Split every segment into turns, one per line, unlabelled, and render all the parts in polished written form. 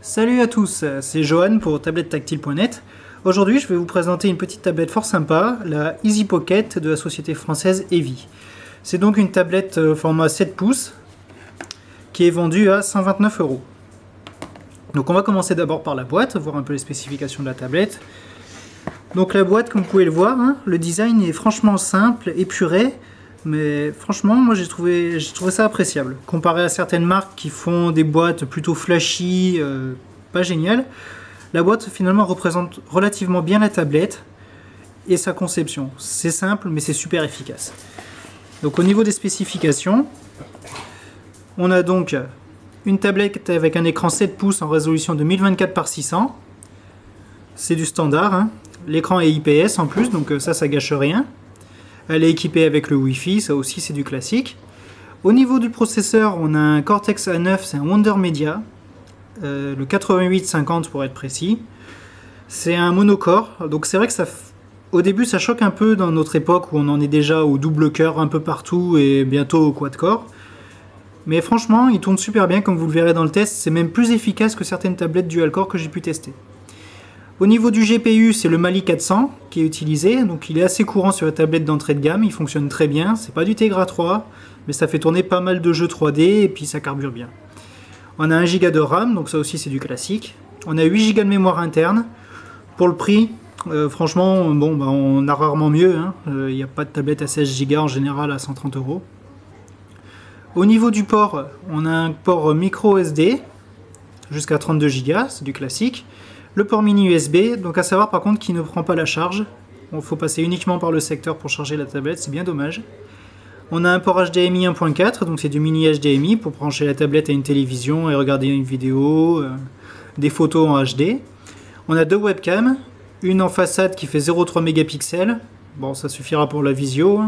Salut à tous, c'est Johan pour tablettetactile.net. Aujourd'hui, je vais vous présenter une petite tablette fort sympa, la Easy Pocket de la société française Eevee. C'est donc une tablette format 7 pouces qui est vendue à 129 €. Donc on va commencer d'abord par la boîte, voir un peu les spécifications de la tablette. Donc la boîte, comme vous pouvez le voir, le design est franchement simple, épuré, mais franchement, moi j'ai trouvé ça appréciable. Comparé à certaines marques qui font des boîtes plutôt flashy, pas géniales, la boîte finalement représente relativement bien la tablette et sa conception. C'est simple, mais c'est super efficace. Donc au niveau des spécifications, on a donc une tablette avec un écran 7 pouces en résolution de 1024 par 600. C'est du standard. L'écran est IPS en plus, donc ça gâche rien. Elle est équipée avec le Wi-Fi, ça aussi c'est du classique. Au niveau du processeur, on a un Cortex A9, c'est un Wonder Media, le 8850 pour être précis. C'est un monocore, donc c'est vrai que au début ça choque un peu dans notre époque où on en est déjà au double cœur un peu partout et bientôt au quad-core. Mais franchement, il tourne super bien, comme vous le verrez dans le test, c'est même plus efficace que certaines tablettes dual-core que j'ai pu tester. Au niveau du GPU, c'est le Mali 400 qui est utilisé, donc il est assez courant sur les tablettes d'entrée de gamme, il fonctionne très bien, c'est pas du Tegra 3, mais ça fait tourner pas mal de jeux 3D et puis ça carbure bien. On a 1 Go de RAM, donc ça aussi c'est du classique. On a 8 Go de mémoire interne. Pour le prix, franchement, bon, on a rarement mieux, il n'y a pas de tablette à 16 Go en général à 130 €. Au niveau du port, on a un port micro SD jusqu'à 32 Go, c'est du classique. Le port mini USB, donc à savoir par contre qu'il ne prend pas la charge. Il faut passer uniquement par le secteur pour charger la tablette, c'est bien dommage. On a un port HDMI 1.4, donc c'est du mini HDMI pour brancher la tablette à une télévision et regarder une vidéo, des photos en HD. On a deux webcams, une en façade qui fait 0,3 mégapixels, bon ça suffira pour la visio.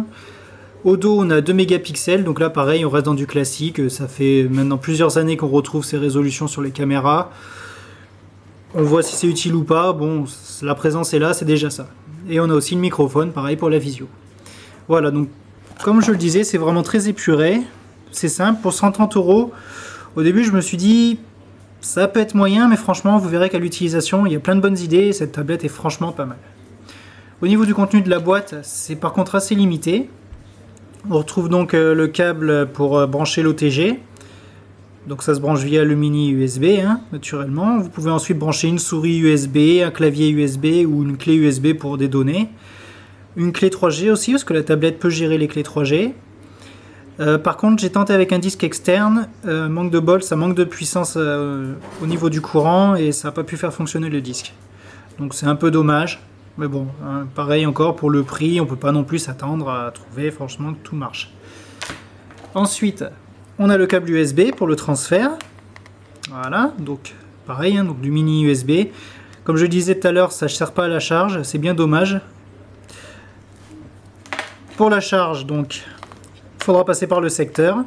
Au dos on a 2 mégapixels, donc là pareil on reste dans du classique, ça fait maintenant plusieurs années qu'on retrouve ces résolutions sur les caméras. On voit si c'est utile ou pas, bon, la présence est là, c'est déjà ça. Et on a aussi le microphone, pareil pour la visio. Voilà, donc comme je le disais, c'est vraiment très épuré, c'est simple, pour 130 €. Au début, je me suis dit, ça peut être moyen, mais franchement, vous verrez qu'à l'utilisation, il y a plein de bonnes idées, et cette tablette est franchement pas mal. Au niveau du contenu de la boîte, c'est par contre assez limité. On retrouve donc le câble pour brancher l'OTG. Donc ça se branche via le mini USB, naturellement. Vous pouvez ensuite brancher une souris USB, un clavier USB ou une clé USB pour des données. Une clé 3G aussi, parce que la tablette peut gérer les clés 3G. Par contre, j'ai tenté avec un disque externe. Manque de bol, ça manque de puissance au niveau du courant et ça n'a pas pu faire fonctionner le disque. Donc c'est un peu dommage. Mais bon, pareil encore, pour le prix, on ne peut pas non plus s'attendre à trouver franchement que tout marche. Ensuite, on a le câble USB pour le transfert. Voilà, donc pareil, donc du mini USB. Comme je disais tout à l'heure, ça ne sert pas à la charge, c'est bien dommage. Pour la charge, donc, il faudra passer par le secteur.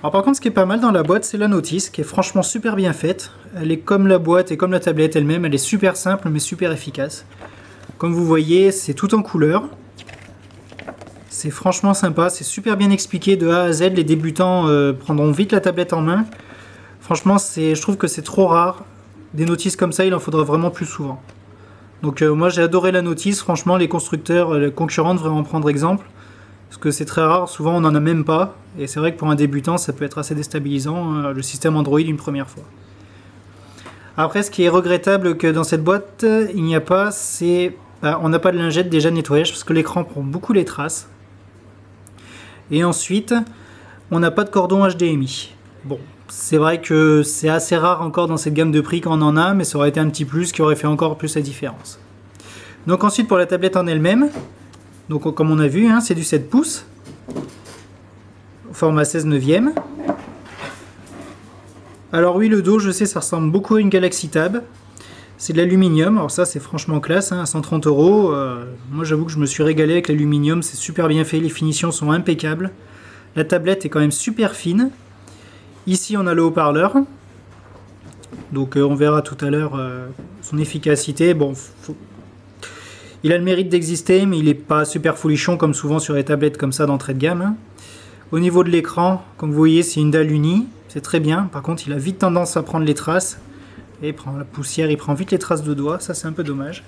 Alors par contre, ce qui est pas mal dans la boîte, c'est la notice, qui est franchement super bien faite. Elle est comme la boîte et comme la tablette elle-même, elle est super simple mais super efficace. Comme vous voyez, c'est tout en couleur. C'est franchement sympa, c'est super bien expliqué de A à Z. Les débutants prendront vite la tablette en main. Franchement, je trouve que c'est trop rare. Des notices comme ça, il en faudra vraiment plus souvent. Donc moi j'ai adoré la notice, franchement les constructeurs, les concurrents devraient en prendre exemple. Parce que c'est très rare, souvent on n'en a même pas. Et c'est vrai que pour un débutant, ça peut être assez déstabilisant, le système Android une première fois. Après, ce qui est regrettable que dans cette boîte, il n'y a pas, c'est... on n'a pas de lingette déjà de nettoyage, parce que l'écran prend beaucoup les traces. Et ensuite, on n'a pas de cordon HDMI. Bon, c'est vrai que c'est assez rare encore dans cette gamme de prix qu'on en a, mais ça aurait été un petit plus qui aurait fait encore plus la différence. Donc ensuite, pour la tablette en elle-même, donc comme on a vu, c'est du 7 pouces, au format 16/9. Alors oui, le dos, je sais, ça ressemble beaucoup à une Galaxy Tab. C'est de l'aluminium, alors ça c'est franchement classe, à 130 €. Moi j'avoue que je me suis régalé avec l'aluminium, c'est super bien fait, les finitions sont impeccables. La tablette est quand même super fine. Ici on a le haut-parleur. Donc on verra tout à l'heure son efficacité. Bon, il a le mérite d'exister, mais il n'est pas super folichon comme souvent sur les tablettes comme ça d'entrée de gamme. Au niveau de l'écran, comme vous voyez, c'est une dalle unie. c'est très bien. Par contre, il a vite tendance à prendre les traces. Et il prend la poussière, il prend vite les traces de doigts. Ça, c'est un peu dommage.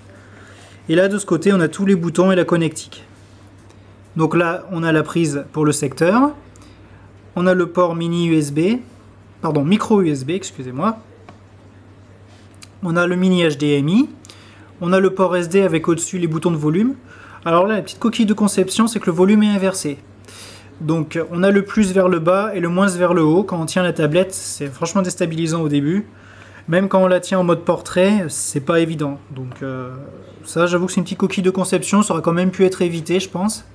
Et là, de ce côté, on a tous les boutons et la connectique. Donc là, on a la prise pour le secteur. On a le port mini USB. Pardon, micro USB, excusez-moi. On a le mini HDMI. On a le port SD avec au-dessus les boutons de volume. Alors là, la petite coquille de conception, c'est que le volume est inversé. Donc on a le plus vers le bas et le moins vers le haut. Quand on tient la tablette, c'est franchement déstabilisant au début. Même quand on la tient en mode portrait, c'est pas évident. Donc ça, j'avoue que c'est une petite coquille de conception, ça aurait quand même pu être évité, je pense.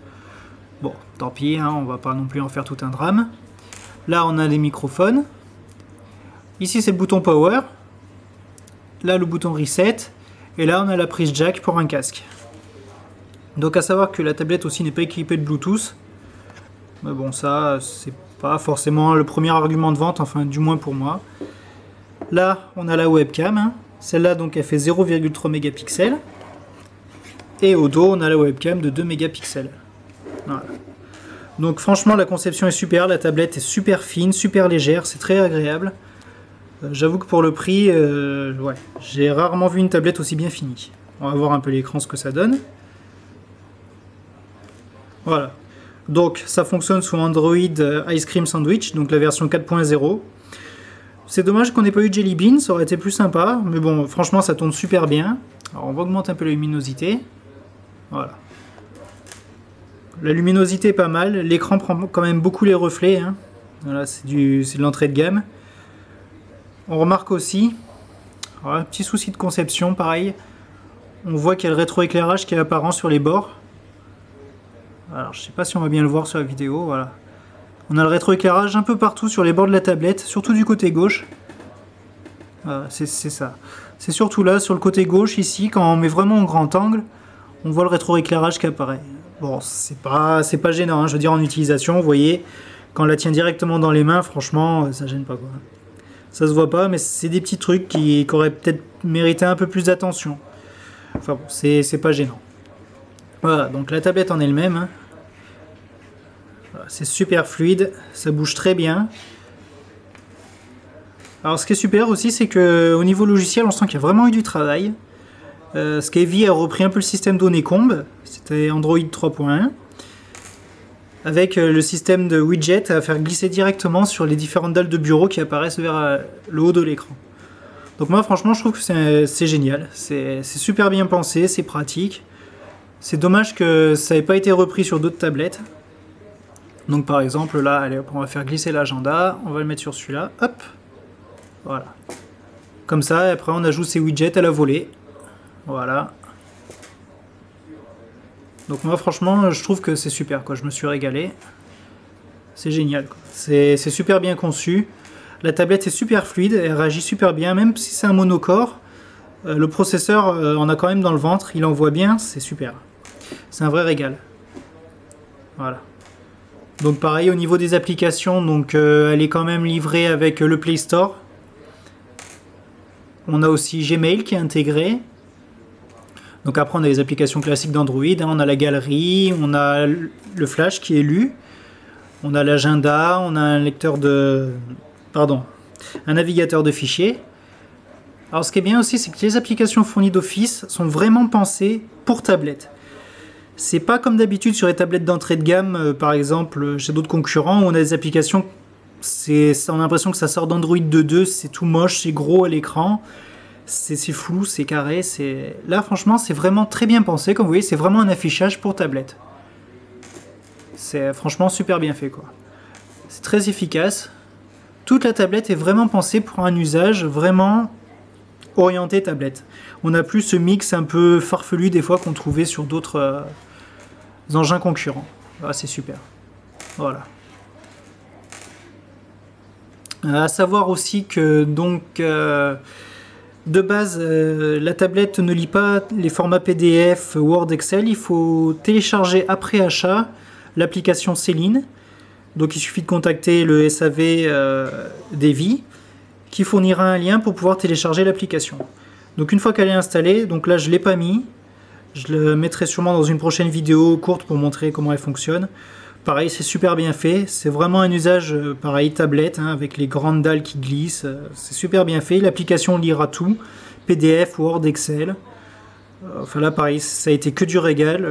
Bon, tant pis, hein, on va pas non plus en faire tout un drame. Là, on a les microphones. Ici, c'est le bouton power. Là, le bouton reset. Et là, on a la prise jack pour un casque. Donc à savoir que la tablette aussi n'est pas équipée de Bluetooth. Mais bon, ça, c'est pas forcément le premier argument de vente, enfin du moins pour moi. Là, on a la webcam. Hein. Celle-là, donc, elle fait 0,3 mégapixels. Et au dos, on a la webcam de 2 mégapixels. Voilà. Donc franchement, la conception est super. La tablette est super fine, super légère. C'est très agréable. J'avoue que pour le prix, ouais, j'ai rarement vu une tablette aussi bien finie. On va voir un peu l'écran, ce que ça donne. Voilà. Donc ça fonctionne sous Android Ice Cream Sandwich, donc la version 4.0. C'est dommage qu'on n'ait pas eu Jelly Bean, ça aurait été plus sympa, mais bon, franchement ça tourne super bien. Alors on va augmenter un peu la luminosité. Voilà. La luminosité est pas mal, l'écran prend quand même beaucoup les reflets. Hein. Voilà, c'est de l'entrée de gamme. On remarque aussi, voilà, petit souci de conception, pareil. On voit qu'il y a le rétroéclairage qui est apparent sur les bords. Alors je sais pas si on va bien le voir sur la vidéo, voilà. On a le rétroéclairage un peu partout sur les bords de la tablette, surtout du côté gauche. Voilà, c'est ça. C'est surtout là, sur le côté gauche, ici, quand on met vraiment en grand angle, on voit le rétroéclairage qui apparaît. Bon, c'est pas gênant, hein, je veux dire en utilisation, vous voyez, quand on la tient directement dans les mains, franchement, ça gêne pas quoi. Ça se voit pas, mais c'est des petits trucs qui auraient peut-être mérité un peu plus d'attention. Enfin bon, c'est pas gênant. Voilà, donc la tablette en elle-même, hein. Voilà, c'est super fluide, ça bouge très bien. Alors ce qui est super aussi, c'est qu'au niveau logiciel, on sent qu'il y a vraiment eu du travail. Skyvi a repris un peu le système d'Honeycomb, c'était Android 3.1, avec le système de widget à faire glisser directement sur les différentes dalles de bureau qui apparaissent vers le haut de l'écran. Donc moi franchement je trouve que c'est génial, c'est super bien pensé, c'est pratique. C'est dommage que ça n'ait pas été repris sur d'autres tablettes. Donc par exemple là, allez, on va faire glisser l'agenda, on va le mettre sur celui-là, hop, voilà. Comme ça, et après on ajoute ces widgets à la volée. Voilà. Donc moi franchement, je trouve que c'est super, quoi. Je me suis régalé. C'est génial, quoi. C'est super bien conçu. La tablette est super fluide, elle réagit super bien, même si c'est un monocore. Le processeur en a quand même dans le ventre, il envoie bien, c'est super. C'est un vrai régal. Voilà. Donc pareil au niveau des applications, donc elle est quand même livrée avec le Play Store. On a aussi Gmail qui est intégré. Donc après on a les applications classiques d'Android, hein. On a la galerie, on a le flash qui est lu, on a l'agenda, on a un lecteur de... Pardon, un navigateur de fichiers. Alors ce qui est bien aussi, c'est que les applications fournies d'Office sont vraiment pensées pour tablette. C'est pas comme d'habitude sur les tablettes d'entrée de gamme, par exemple chez d'autres concurrents, où on a des applications, on a l'impression que ça sort d'Android 2.2, c'est tout moche, c'est gros à l'écran, c'est flou, c'est carré, là franchement c'est vraiment très bien pensé, comme vous voyez c'est vraiment un affichage pour tablette. C'est franchement super bien fait quoi. C'est très efficace. Toute la tablette est vraiment pensée pour un usage vraiment orienté tablette. On n'a plus ce mix un peu farfelu des fois qu'on trouvait sur d'autres engins concurrents. Ah, c'est super. Voilà. À savoir aussi que donc de base la tablette ne lit pas les formats PDF, Word, Excel. Il faut télécharger après achat l'application Céline. Donc il suffit de contacter le SAV d'Evi qui fournira un lien pour pouvoir télécharger l'application. Donc une fois qu'elle est installée, donc là je ne l'ai pas mis, je le mettrai sûrement dans une prochaine vidéo courte pour montrer comment elle fonctionne. pareil, c'est super bien fait. C'est vraiment un usage, pareil, tablette, hein, avec les grandes dalles qui glissent. C'est super bien fait. L'application lira tout. PDF, Word, Excel. Enfin là, pareil, ça a été que du régal.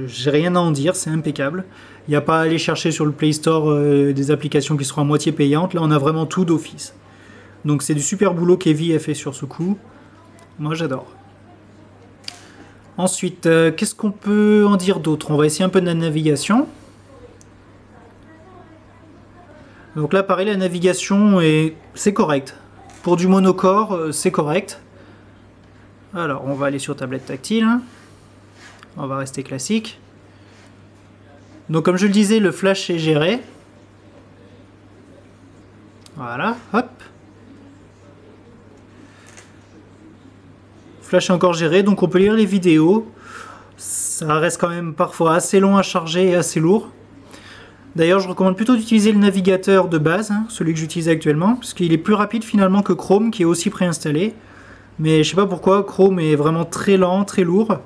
J'ai rien à en dire, c'est impeccable. Il n'y a pas à aller chercher sur le Play Store des applications qui seront à moitié payantes. Là, on a vraiment tout d'office. Donc c'est du super boulot qu'Evie a fait sur ce coup. Moi, j'adore. Ensuite, qu'est-ce qu'on peut en dire d'autre? On va essayer un peu de la navigation. Donc là, pareil, la navigation, c'est correct. Pour du monocore, c'est correct. Alors, on va aller sur tablette tactile. On va rester classique. Donc, comme je le disais, le flash est géré. Voilà, hop. Flash est encore géré, donc on peut lire les vidéos. Ça reste quand même parfois assez long à charger et assez lourd. D'ailleurs, je recommande plutôt d'utiliser le navigateur de base, hein, celui que j'utilise actuellement, parce qu'il est plus rapide finalement que Chrome, qui est aussi préinstallé. Mais je sais pas pourquoi, Chrome est vraiment très lent, très lourd.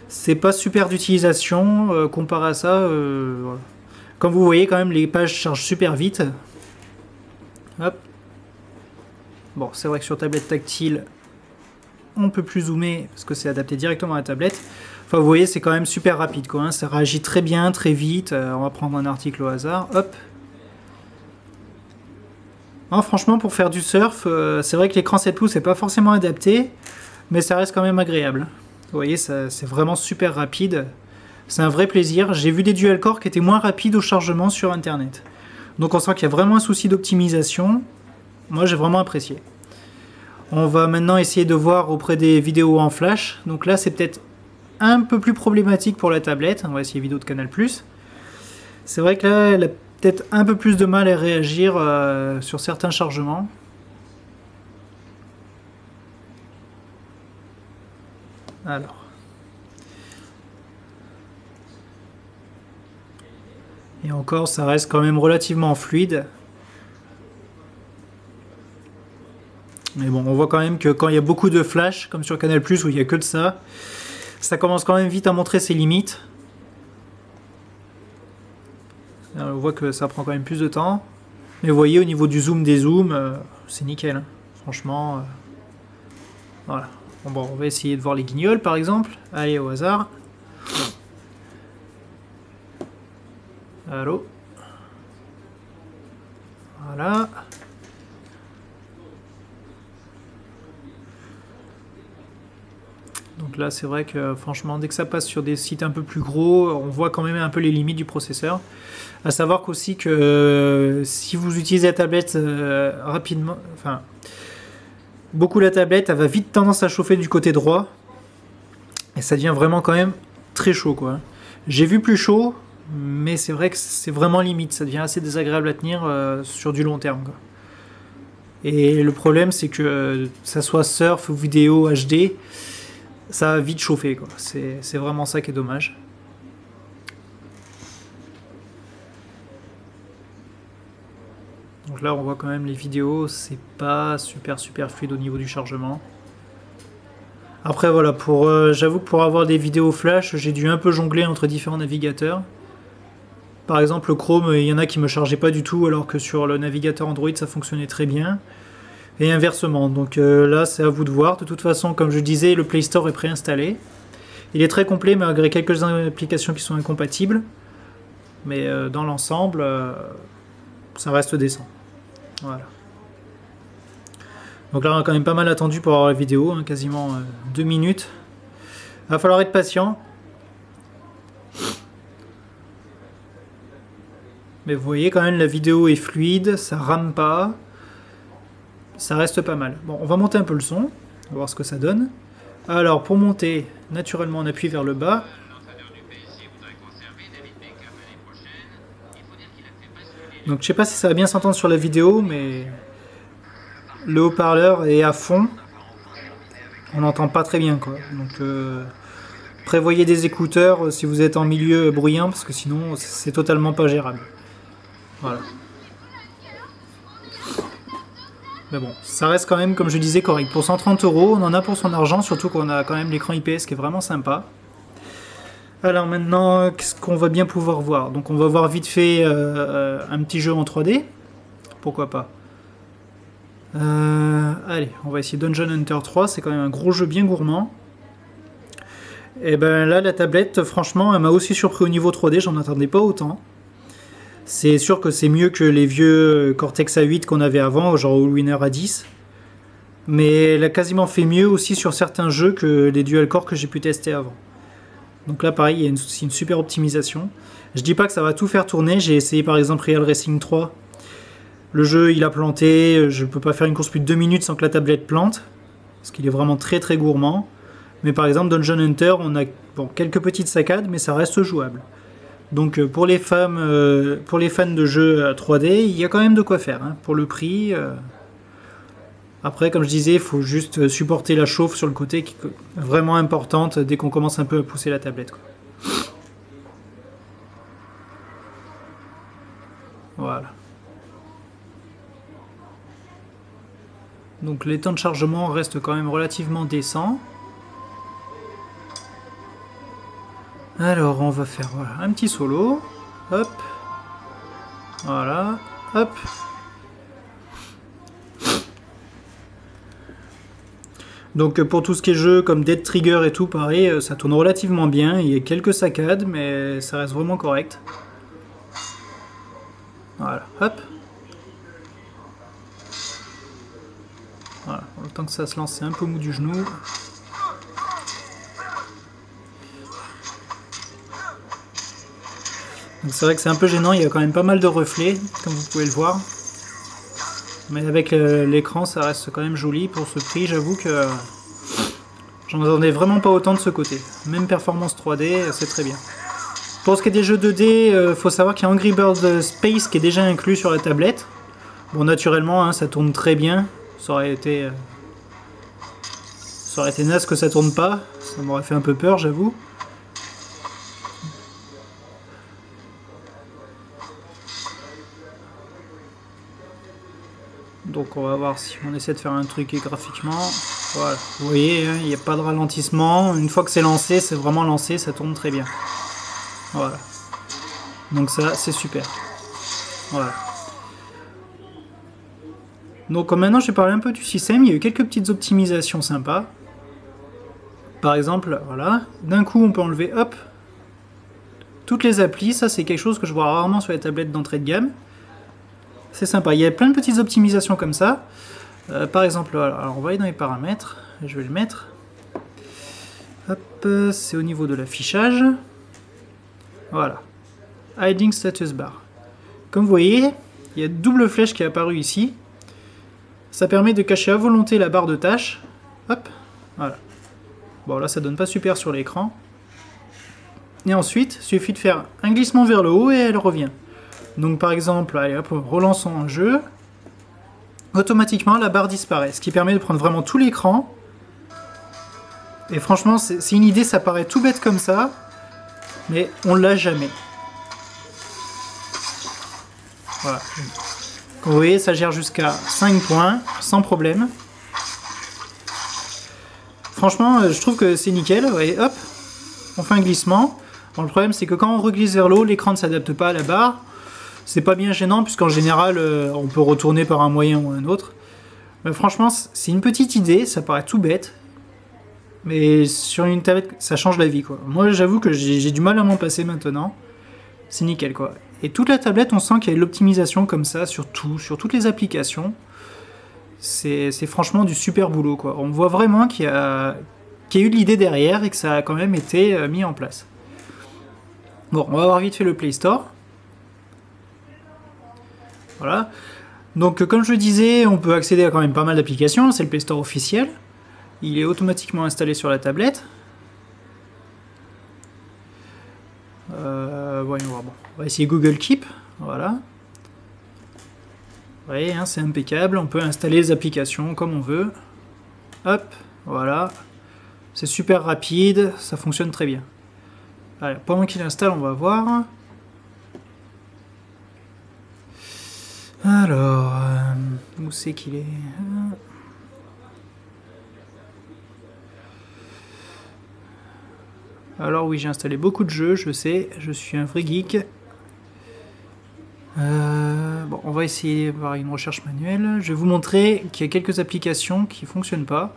C'est pas super d'utilisation comparé à ça. Voilà. Comme vous voyez, quand même, les pages chargent super vite. Hop. Bon, c'est vrai que sur tablette tactile, on peut plus zoomer parce que c'est adapté directement à la tablette. Enfin, vous voyez, c'est quand même super rapide, quoi, hein. Ça réagit très bien, très vite. On va prendre un article au hasard. Hop. Non, franchement, pour faire du surf, c'est vrai que l'écran 7 pouces n'est pas forcément adapté, mais ça reste quand même agréable. Vous voyez, c'est vraiment super rapide. C'est un vrai plaisir. J'ai vu des dual-core qui étaient moins rapides au chargement sur Internet. Donc on sent qu'il y a vraiment un souci d'optimisation. Moi, j'ai vraiment apprécié. On va maintenant essayer de voir auprès des vidéos en flash. Donc là, c'est peut-être un peu plus problématique pour la tablette. On va essayer vidéo de Canal+. C'est vrai que là, elle a peut-être un peu plus de mal à réagir sur certains chargements. Alors. Et encore, ça reste quand même relativement fluide. Mais bon, on voit quand même que quand il y a beaucoup de flash, comme sur Canal+, où il n'y a que de ça, ça commence quand même vite à montrer ses limites. Alors, on voit que ça prend quand même plus de temps. Mais vous voyez, au niveau du zoom des zooms, c'est nickel. Hein. Franchement, voilà. Bon, on va essayer de voir les guignols, par exemple. Allez, au hasard. Allô. Voilà. Donc là, c'est vrai que franchement, dès que ça passe sur des sites un peu plus gros, on voit quand même un peu les limites du processeur. À savoir qu'aussi que si vous utilisez la tablette rapidement, enfin, beaucoup la tablette, elle va vite tendance à chauffer du côté droit. Et ça devient vraiment quand même très chaud, quoi. J'ai vu plus chaud, mais c'est vrai que c'est vraiment limite. Ça devient assez désagréable à tenir sur du long terme, quoi. Et le problème, c'est que ça soit surf ou vidéo HD, ça va vite chauffer, quoi. C'est vraiment ça qui est dommage. Donc là, on voit quand même les vidéos, c'est pas super fluide au niveau du chargement. Après, voilà, j'avoue que pour avoir des vidéos flash, j'ai dû un peu jongler entre différents navigateurs. Par exemple, le Chrome, il y en a qui me chargeaient pas du tout, alors que sur le navigateur Android, ça fonctionnait très bien. Et inversement, donc là c'est à vous de voir. De toute façon, comme je disais, le Play Store est préinstallé. Il est très complet malgré quelques applications qui sont incompatibles. Mais dans l'ensemble, ça reste décent. Voilà. Donc là on a quand même pas mal attendu pour avoir la vidéo, hein, quasiment 2 minutes. Il va falloir être patient. Mais vous voyez quand même la vidéo est fluide, ça rame pas. Ça reste pas mal. Bon, on va monter un peu le son, on va voir ce que ça donne. Alors, pour monter, naturellement, on appuie vers le bas. Donc, je sais pas si ça va bien s'entendre sur la vidéo, mais le haut-parleur est à fond. On n'entend pas très bien, quoi. Donc, prévoyez des écouteurs si vous êtes en milieu bruyant, parce que sinon, c'est totalement pas gérable. Voilà. Mais bon, ça reste quand même, comme je disais, correct. Pour 130 €, on en a pour son argent, surtout qu'on a quand même l'écran IPS qui est vraiment sympa. Alors maintenant, qu'est-ce qu'on va bien pouvoir voir? Donc on va voir vite fait un petit jeu en 3D. Pourquoi pas. Allez, on va essayer Dungeon Hunter 3, c'est quand même un gros jeu bien gourmand. Et ben là, la tablette, franchement, elle m'a aussi surpris au niveau 3D, j'en attendais pas autant. C'est sûr que c'est mieux que les vieux Cortex A8 qu'on avait avant, genre Allwinner A10. Mais elle a quasiment fait mieux aussi sur certains jeux que les dual-core que j'ai pu tester avant. Donc là, pareil, il y a une super optimisation. Je dis pas que ça va tout faire tourner, j'ai essayé par exemple Real Racing 3. Le jeu, il a planté, je peux pas faire une course plus de 2 minutes sans que la tablette plante, parce qu'il est vraiment très très gourmand. Mais par exemple, Dungeon Hunter, on a bon, quelques petites saccades, mais ça reste jouable. Donc pour les fans de jeux 3D, il y a quand même de quoi faire. Hein. Pour le prix, après, comme je disais, il faut juste supporter la chauffe sur le côté, qui est vraiment importante dès qu'on commence un peu à pousser la tablette. Quoi. Voilà. Donc les temps de chargement restent quand même relativement décents. Alors on va faire voilà, un petit solo. Hop. Voilà. Hop. Donc pour tout ce qui est jeu comme Dead Trigger et tout, pareil, ça tourne relativement bien. Il y a quelques saccades, mais ça reste vraiment correct. Voilà. Hop. Voilà. Le temps que ça se lance, c'est un peu mou du genou. C'est vrai que c'est un peu gênant, il y a quand même pas mal de reflets, comme vous pouvez le voir. Mais avec l'écran, ça reste quand même joli. Pour ce prix, j'avoue que j'en attendais vraiment pas autant de ce côté. Même performance 3D, c'est très bien. Pour ce qui est des jeux 2D, faut savoir qu'il y a Angry Birds Space qui est déjà inclus sur la tablette. Bon, naturellement, hein, ça tourne très bien. Ça aurait été naze que ça tourne pas. Ça m'aurait fait un peu peur, j'avoue. Donc on va voir si on essaie de faire un truc graphiquement. Voilà, vous voyez, il n'y a pas de ralentissement. Une fois que c'est lancé, c'est vraiment lancé, ça tourne très bien. Voilà. Donc ça, c'est super. Voilà. Donc maintenant, je vais parler un peu du système. Il y a eu quelques petites optimisations sympas. Par exemple, voilà, d'un coup, on peut enlever, hop, toutes les applis. Ça, c'est quelque chose que je vois rarement sur les tablettes d'entrée de gamme. C'est sympa. Il y a plein de petites optimisations comme ça. Par exemple, alors on va aller dans les paramètres. Je vais le mettre. Hop, c'est au niveau de l'affichage. Voilà. Hiding status bar. Comme vous voyez, il y a une double flèche qui est apparue ici. Ça permet de cacher à volonté la barre de tâches. Hop, voilà. Bon, là, ça donne pas super sur l'écran. Et ensuite, il suffit de faire un glissement vers le haut et elle revient. Donc par exemple, allez hop, relançons un jeu. Automatiquement, la barre disparaît, ce qui permet de prendre vraiment tout l'écran. Et franchement, c'est une idée, ça paraît tout bête comme ça, mais on l'a jamais. Voilà. Comme vous voyez, ça gère jusqu'à 5 points, sans problème. Franchement, je trouve que c'est nickel. Et hop, on fait un glissement. Bon, le problème, c'est que quand on reglisse vers le haut, l'écran ne s'adapte pas à la barre. C'est pas bien gênant, puisqu'en général, on peut retourner par un moyen ou un autre. Mais franchement, c'est une petite idée, ça paraît tout bête. Mais sur une tablette, ça change la vie, quoi. Moi, j'avoue que j'ai du mal à m'en passer maintenant. C'est nickel, quoi. Et toute la tablette, on sent qu'il y a l'optimisation comme ça, sur tout, sur toutes les applications. C'est franchement du super boulot, quoi. On voit vraiment qu'il y a eu de l'idée derrière et que ça a quand même été mis en place. Bon, on va voir vite fait le Play Store. Voilà. Donc, comme je le disais, on peut accéder à quand même pas mal d'applications. C'est le Play Store officiel. Il est automatiquement installé sur la tablette. Voyons voir. Bon, on va essayer Google Keep. Voilà. Vous voyez, hein, c'est impeccable. On peut installer les applications comme on veut. Hop, voilà. C'est super rapide. Ça fonctionne très bien. Allez, pendant qu'il installe, on va voir. Alors, où c'est qu'il est, Alors oui, j'ai installé beaucoup de jeux, je sais, je suis un vrai geek. Bon, on va essayer par une recherche manuelle. Je vais vous montrer qu'il y a quelques applications qui ne fonctionnent pas.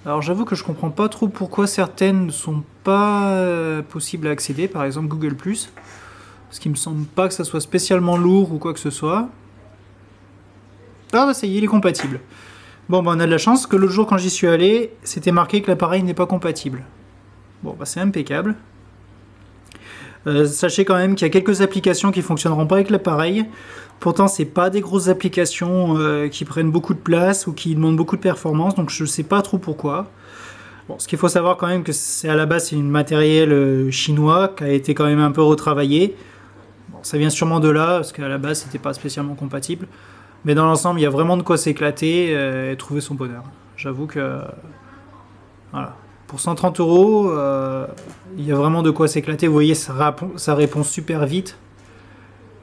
Alors j'avoue que je comprends pas trop pourquoi certaines ne sont pas possibles à accéder, par exemple Google+. Parce qu'il me semble pas que ça soit spécialement lourd ou quoi que ce soit. Ah bah ça y est, il est compatible. Bon bah on a de la chance que l'autre jour quand j'y suis allé, c'était marqué que l'appareil n'est pas compatible. Bon bah c'est impeccable. Sachez quand même qu'il y a quelques applications qui fonctionneront pas avec l'appareil. Pourtant c'est pas des grosses applications qui prennent beaucoup de place ou qui demandent beaucoup de performance, donc je sais pas trop pourquoi. Bon, ce qu'il faut savoir quand même que c'est à la base c'est une matériel chinois qui a été quand même un peu retravaillé. Bon, ça vient sûrement de là parce qu'à la base c'était pas spécialement compatible. Mais dans l'ensemble, il y a vraiment de quoi s'éclater et trouver son bonheur. J'avoue que... Voilà. Pour 130 €, il y a vraiment de quoi s'éclater. Vous voyez, ça répond super vite.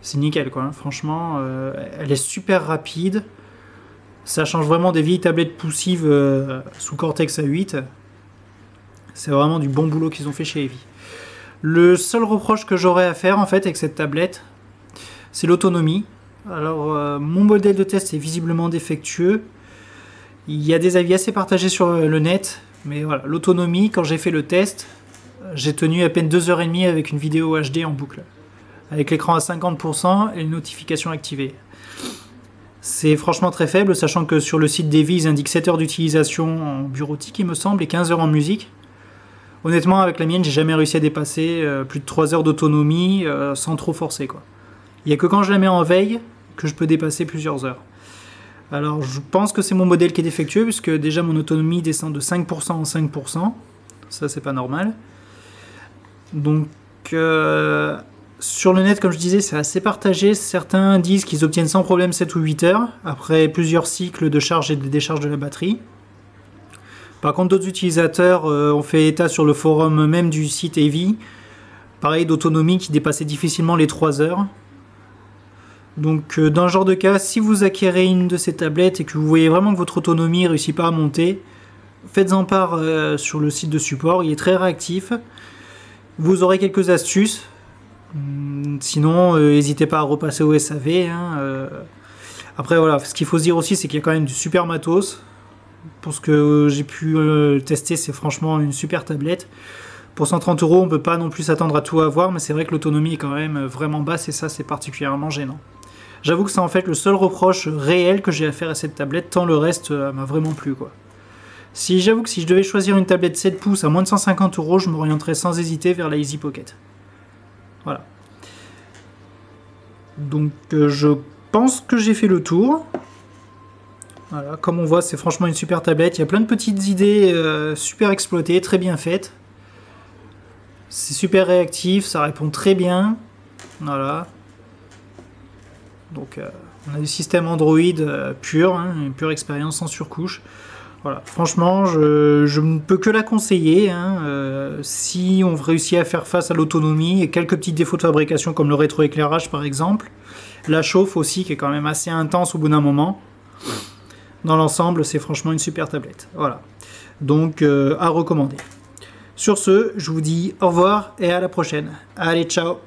C'est nickel, quoi. Hein. Franchement, elle est super rapide. Ça change vraiment des vieilles tablettes poussives sous Cortex A8. C'est vraiment du bon boulot qu'ils ont fait chez Heavy. Le seul reproche que j'aurais à faire, en fait, avec cette tablette, c'est l'autonomie. Alors, mon modèle de test est visiblement défectueux. Il y a des avis assez partagés sur le net, mais voilà, l'autonomie, quand j'ai fait le test, j'ai tenu à peine 2h30 avec une vidéo HD en boucle, avec l'écran à 50% et les notifications activées. C'est franchement très faible, sachant que sur le site d'Heavy, ils indiquent 7 heures d'utilisation en bureautique, il me semble, et 15 heures en musique. Honnêtement, avec la mienne, j'ai jamais réussi à dépasser plus de 3 heures d'autonomie sans trop forcer, quoi. Il n'y a que quand je la mets en veille que je peux dépasser plusieurs heures. Alors je pense que c'est mon modèle qui est défectueux, puisque déjà mon autonomie descend de 5% en 5%. Ça c'est pas normal. Donc sur le net, comme je disais, c'est assez partagé. Certains disent qu'ils obtiennent sans problème 7 ou 8 heures, après plusieurs cycles de charge et de décharge de la batterie. Par contre, d'autres utilisateurs ont fait état sur le forum même du site Heavy, pareil, d'autonomie qui dépassait difficilement les 3 heures. Donc dans ce genre de cas, si vous acquérez une de ces tablettes et que vous voyez vraiment que votre autonomie ne réussit pas à monter, faites-en part sur le site de support, il est très réactif. Vous aurez quelques astuces. Sinon, n'hésitez pas à repasser au SAV. Après voilà, ce qu'il faut se dire aussi, c'est qu'il y a quand même du super matos. Pour ce que j'ai pu tester, c'est franchement une super tablette. Pour 130 €, on ne peut pas non plus s'attendre à tout avoir, mais c'est vrai que l'autonomie est quand même vraiment basse et ça c'est particulièrement gênant. J'avoue que c'est en fait le seul reproche réel que j'ai à faire à cette tablette, tant le reste m'a vraiment plu, quoi. J'avoue que si je devais choisir une tablette 7 pouces à moins de 150 €, je m'orienterais sans hésiter vers la Easy Pocket. Voilà. Donc je pense que j'ai fait le tour. Voilà, comme on voit, c'est franchement une super tablette. Il y a plein de petites idées super exploitées, très bien faites. C'est super réactif, ça répond très bien. Voilà. Donc on a du système Android pur, hein, une pure expérience sans surcouche. Voilà, franchement, je ne peux que la conseiller. Si on réussit à faire face à l'autonomie et quelques petits défauts de fabrication comme le rétroéclairage par exemple, la chauffe aussi qui est quand même assez intense au bout d'un moment. Dans l'ensemble, c'est franchement une super tablette. Voilà, donc à recommander. Sur ce, je vous dis au revoir et à la prochaine. Allez, ciao!